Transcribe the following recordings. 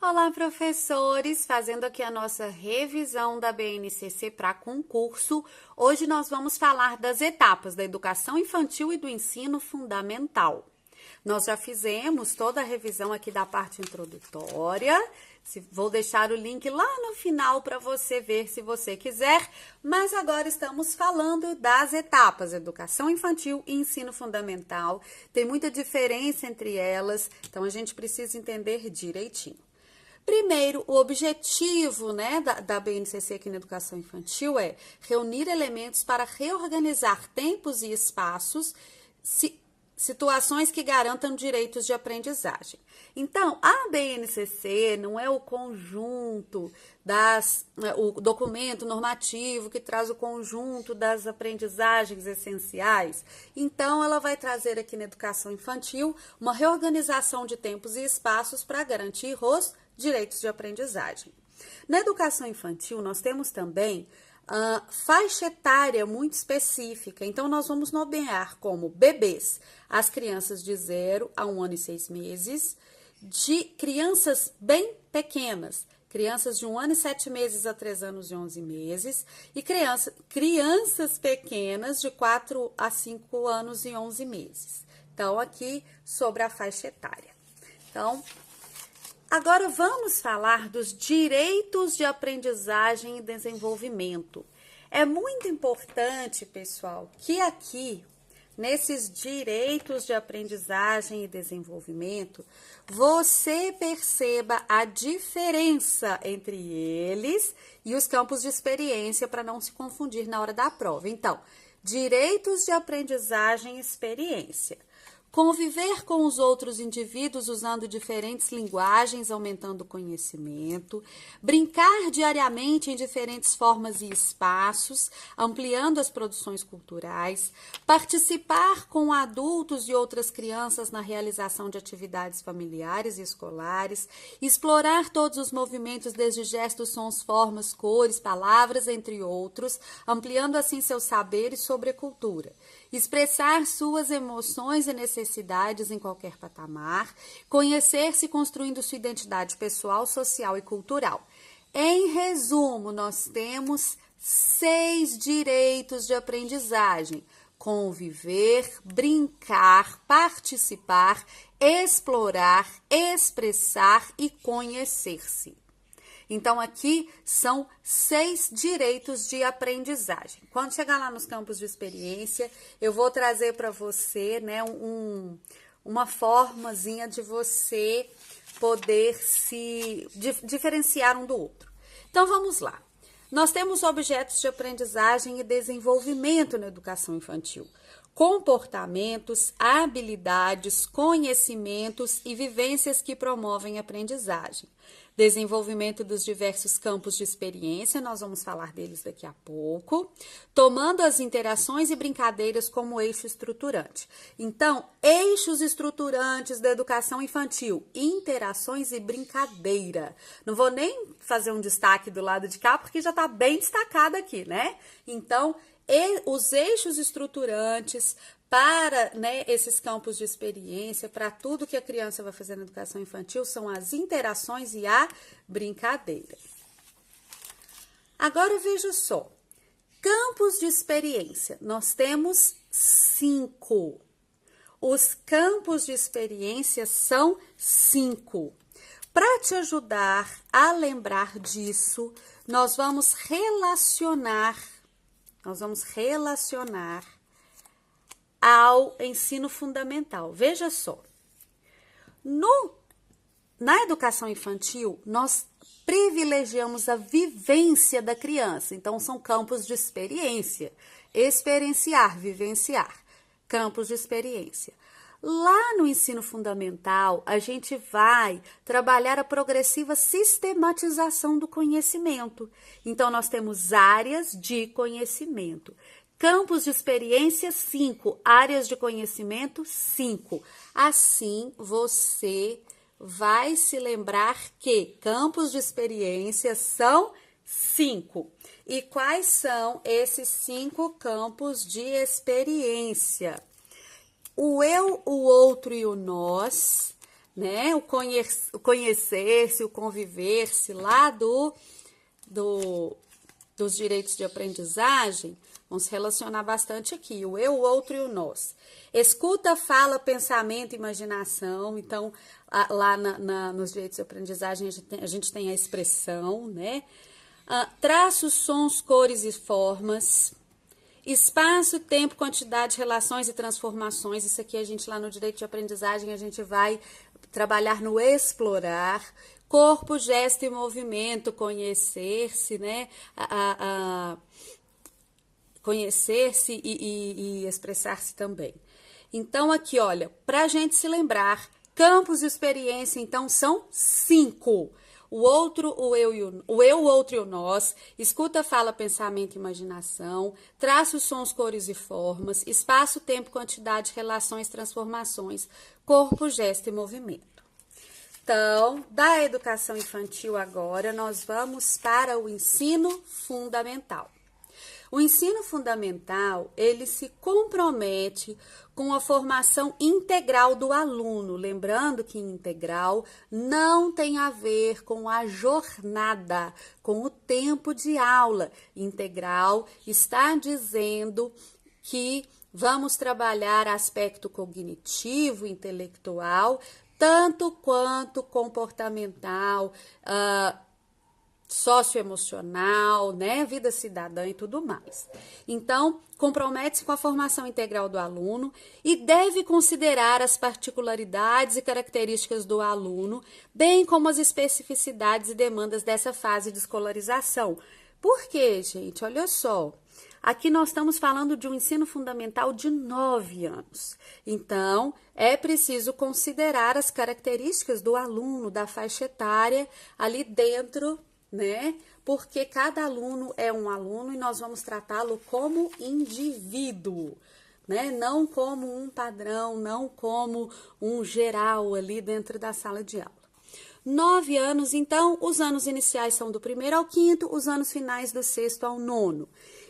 Olá, professores! Fazendo aqui a nossa revisão da BNCC para concurso. Hoje nós vamos falar das etapas da educação infantil e do ensino fundamental. Nós já fizemos toda a revisão aqui da parte introdutória. Vou deixar o link lá no final para você ver se você quiser, mas agora estamos falando das etapas educação infantil e ensino fundamental. Tem muita diferença entre elas, então a gente precisa entender direitinho. Primeiro, o objetivo da BNCC aqui na educação infantil é reunir elementos para reorganizar tempos e espaços, situações que garantam direitos de aprendizagem. Então, a BNCC não é o conjunto o documento normativo que traz o conjunto das aprendizagens essenciais. Então, ela vai trazer aqui na educação infantil uma reorganização de tempos e espaços para garantir os direitos de aprendizagem. Na educação infantil, nós temos também faixa etária muito específica. Então, nós vamos nomear como bebês as crianças de 0 a 1 ano e 6 meses, de crianças bem pequenas, crianças de 1 ano e 7 meses a 3 anos e 11 meses, e crianças pequenas de 4 a 5 anos e 11 meses. Então, aqui sobre a faixa etária. Então, agora vamos falar dos direitos de aprendizagem e desenvolvimento. É muito importante, pessoal, que aqui, nesses direitos de aprendizagem e desenvolvimento, você perceba a diferença entre eles e os campos de experiência para não se confundir na hora da prova. Então, direitos de aprendizagem e experiência. Conviver com os outros indivíduos usando diferentes linguagens, aumentando o conhecimento. Brincar diariamente em diferentes formas e espaços, ampliando as produções culturais. Participar com adultos e outras crianças na realização de atividades familiares e escolares. Explorar todos os movimentos, desde gestos, sons, formas, cores, palavras, entre outros, ampliando assim seus saberes sobre a cultura. Expressar suas emoções e necessidades em qualquer patamar, conhecer-se construindo sua identidade pessoal, social e cultural. Em resumo, nós temos 6 direitos de aprendizagem: conviver, brincar, participar, explorar, expressar e conhecer-se. Então, aqui são 6 direitos de aprendizagem. Quando chegar lá nos campos de experiência, eu vou trazer para você, uma formazinha de você poder se diferenciar um do outro. Então, vamos lá. Nós temos objetos de aprendizagem e desenvolvimento na educação infantil. Comportamentos, habilidades, conhecimentos e vivências que promovem a aprendizagem. Desenvolvimento dos diversos campos de experiência, nós vamos falar deles daqui a pouco, tomando as interações e brincadeiras como eixo estruturante. Então, eixos estruturantes da educação infantil, interações e brincadeira. Não vou nem fazer um destaque do lado de cá, porque já está bem destacado aqui, né? Então, os eixos estruturantes para esses campos de experiência, para tudo que a criança vai fazer na educação infantil, são as interações e a brincadeira. Agora veja só, campos de experiência, nós temos 5. Os campos de experiência são 5. Para te ajudar a lembrar disso, nós vamos relacionar ao ensino fundamental. Veja só, na educação infantil, nós privilegiamos a vivência da criança. Então, são campos de experiência. Experienciar, vivenciar. Campos de experiência. Lá no ensino fundamental, a gente vai trabalhar a progressiva sistematização do conhecimento. Então, nós temos áreas de conhecimento. Campos de experiência, 5. Áreas de conhecimento, 5. Assim, você vai se lembrar que campos de experiência são 5. E quais são esses 5 campos de experiência? O eu, o outro e o nós, né? O conhecer-se, o conviver-se lá dos direitos de aprendizagem, vão se relacionar bastante aqui, o eu, o outro e o nós. Escuta, fala, pensamento, imaginação. Então, lá nos direitos de aprendizagem, a gente tem a expressão, né? Traços, sons, cores e formas. Espaço, tempo, quantidade, relações e transformações. Isso aqui a gente lá no direito de aprendizagem, a gente vai trabalhar no explorar. Corpo, gesto e movimento, conhecer-se, né? Conhecer-se e expressar-se também. Então, aqui, olha, para a gente se lembrar, campos de experiência, então, são 5. O outro, o eu, o outro e o nós, escuta, fala, pensamento e imaginação, traços, sons, cores e formas, espaço, tempo, quantidade, relações, transformações, corpo, gesto e movimento. Então, da educação infantil agora, nós vamos para o ensino fundamental. O ensino fundamental, ele se compromete com a formação integral do aluno. Lembrando que integral não tem a ver com a jornada, com o tempo de aula. Integral está dizendo que vamos trabalhar aspecto cognitivo, intelectual, tanto quanto comportamental, socioemocional, né, vida cidadã e tudo mais. Então, compromete-se com a formação integral do aluno e deve considerar as particularidades e características do aluno, bem como as especificidades e demandas dessa fase de escolarização. Por quê, gente? Olha só. Aqui nós estamos falando de um ensino fundamental de 9 anos. Então, é preciso considerar as características do aluno, da faixa etária, ali dentro, né? Porque cada aluno é um aluno e nós vamos tratá-lo como indivíduo, né? Não como um padrão, não como um geral ali dentro da sala de aula. 9 anos, então, os anos iniciais são do 1º ao 5º, os anos finais do 6º ao 9º.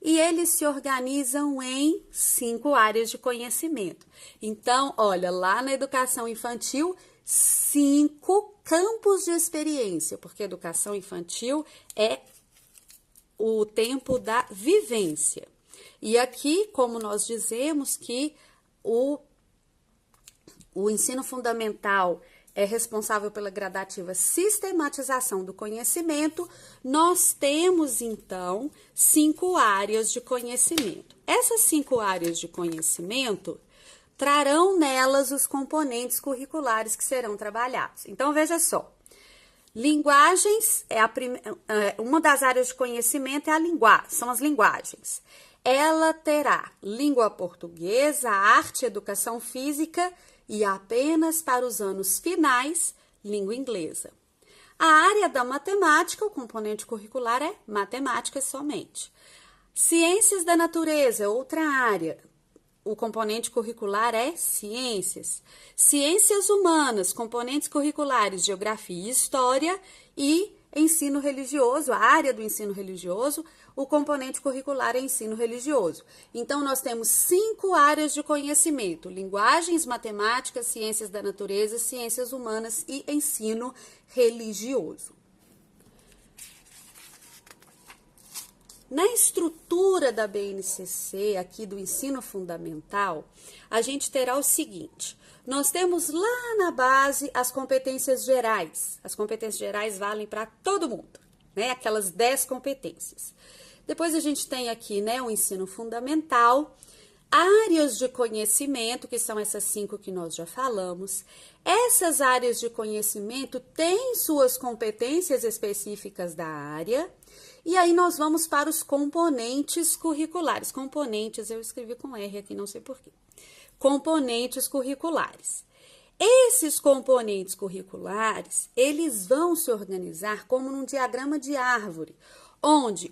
E eles se organizam em 5 áreas de conhecimento. Então, olha, lá na educação infantil, 5 campos de experiência, porque educação infantil é o tempo da vivência. E aqui, como nós dizemos que o ensino fundamental é responsável pela gradativa sistematização do conhecimento, nós temos, então, 5 áreas de conhecimento. Essas 5 áreas de conhecimento trarão nelas os componentes curriculares que serão trabalhados. Então, veja só, linguagens, uma das áreas de conhecimento é são as linguagens. Ela terá língua portuguesa, arte, educação física e apenas para os anos finais, língua inglesa. A área da matemática, o componente curricular é matemática somente. Ciências da natureza, outra área. O componente curricular é ciências. Ciências humanas, componentes curriculares, geografia e história. E ensino religioso, a área do ensino religioso, o componente curricular é ensino religioso. Então, nós temos 5 áreas de conhecimento: linguagens, matemática, ciências da natureza, ciências humanas e ensino religioso. Na estrutura da BNCC, aqui do ensino fundamental, a gente terá o seguinte: nós temos lá na base as competências gerais. As competências gerais valem para todo mundo, né? Aquelas 10 competências. Depois a gente tem aqui, né, o ensino fundamental, áreas de conhecimento, que são essas 5 que nós já falamos. Essas áreas de conhecimento têm suas competências específicas da área. E aí nós vamos para os componentes curriculares. Componentes, eu escrevi com R aqui, não sei porquê. Componentes curriculares. Esses componentes curriculares, eles vão se organizar como num diagrama de árvore, onde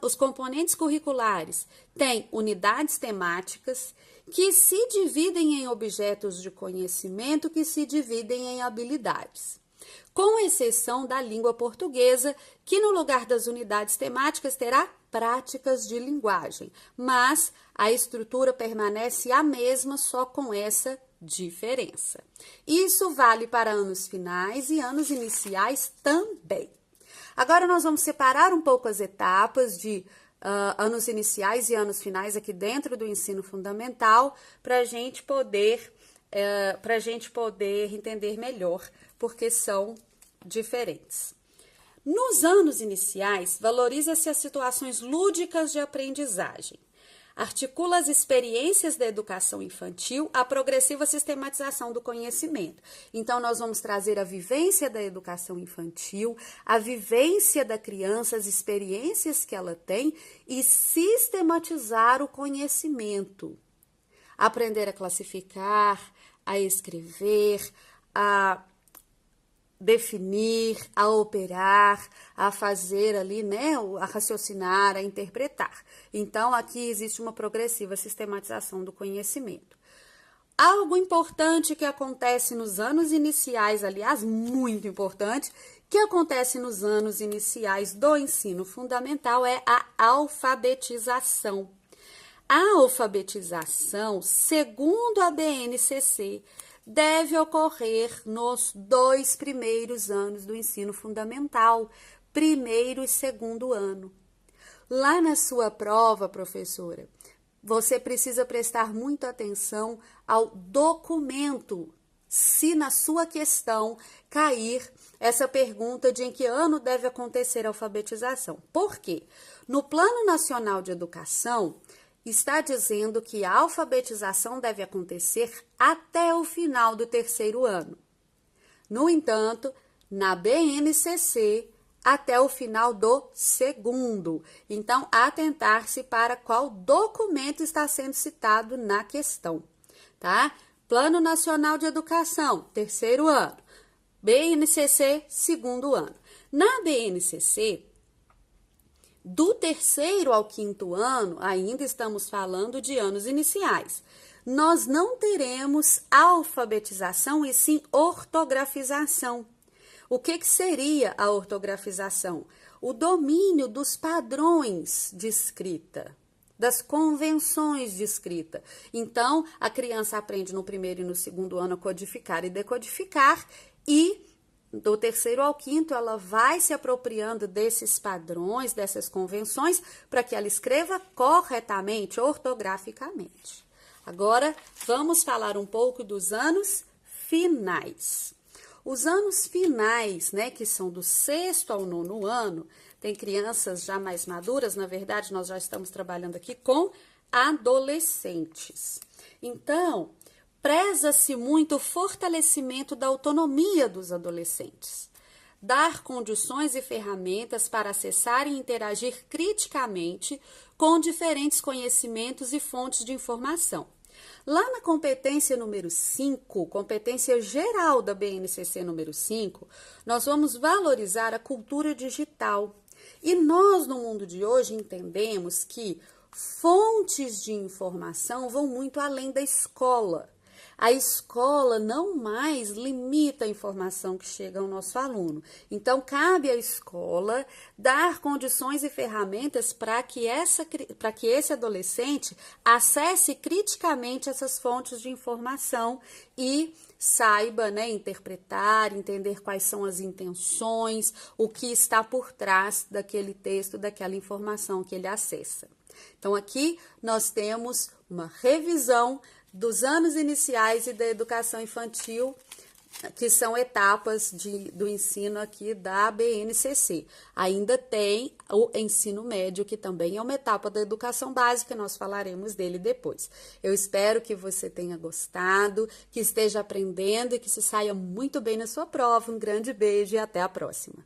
os componentes curriculares têm unidades temáticas que se dividem em objetos de conhecimento, que se dividem em habilidades. Com exceção da língua portuguesa, que no lugar das unidades temáticas terá práticas de linguagem, mas a estrutura permanece a mesma, só com essa diferença. Isso vale para anos finais e anos iniciais também. Agora, nós vamos separar um pouco as etapas de anos iniciais e anos finais aqui dentro do ensino fundamental para a gente poder entender melhor, porque são diferentes. Nos anos iniciais, valoriza-se as situações lúdicas de aprendizagem. Articula as experiências da educação infantil à progressiva sistematização do conhecimento. Então, nós vamos trazer a vivência da educação infantil, a vivência da criança, as experiências que ela tem e sistematizar o conhecimento. Aprender a classificar, a escrever, a definir, a operar, a fazer ali, né, a raciocinar, a interpretar. Então, aqui existe uma progressiva sistematização do conhecimento. Algo importante que acontece nos anos iniciais, aliás, muito importante, que acontece nos anos iniciais do ensino fundamental é a alfabetização. A alfabetização, segundo a BNCC, deve ocorrer nos 2 primeiros anos do ensino fundamental, primeiro e segundo ano. Lá na sua prova, professora, você precisa prestar muita atenção ao documento, se na sua questão cair essa pergunta de em que ano deve acontecer a alfabetização. Por quê? No Plano Nacional de Educação, está dizendo que a alfabetização deve acontecer até o final do 3º ano. No entanto, na BNCC, até o final do 2º. Então, atentar-se para qual documento está sendo citado na questão, tá? Plano Nacional de Educação, 3º ano. BNCC, 2º ano. Na BNCC, do 3º ao 5º ano, ainda estamos falando de anos iniciais. Nós não teremos alfabetização e sim ortografização. O que seria a ortografização? O domínio dos padrões de escrita, das convenções de escrita. Então, a criança aprende no 1º e no 2º ano a codificar e decodificar e do 3º ao 5º, ela vai se apropriando desses padrões, dessas convenções, para que ela escreva corretamente, ortograficamente. Agora, vamos falar um pouco dos anos finais. Os anos finais, né, que são do 6º ao 9º ano, tem crianças já mais maduras, na verdade, nós já estamos trabalhando aqui com adolescentes. Então, preza-se muito o fortalecimento da autonomia dos adolescentes, dar condições e ferramentas para acessar e interagir criticamente com diferentes conhecimentos e fontes de informação. Lá na competência número 5, competência geral da BNCC número 5, nós vamos valorizar a cultura digital. E nós, no mundo de hoje, entendemos que fontes de informação vão muito além da escola. A escola não mais limita a informação que chega ao nosso aluno. Então, cabe à escola dar condições e ferramentas para que esse adolescente acesse criticamente essas fontes de informação e saiba, né, interpretar, entender quais são as intenções, o que está por trás daquele texto, daquela informação que ele acessa. Então, aqui nós temos uma revisão dos anos iniciais e da educação infantil, que são etapas do ensino aqui da BNCC. Ainda tem o ensino médio, que também é uma etapa da educação básica, nós falaremos dele depois. Eu espero que você tenha gostado, que esteja aprendendo e que se saia muito bem na sua prova. Um grande beijo e até a próxima.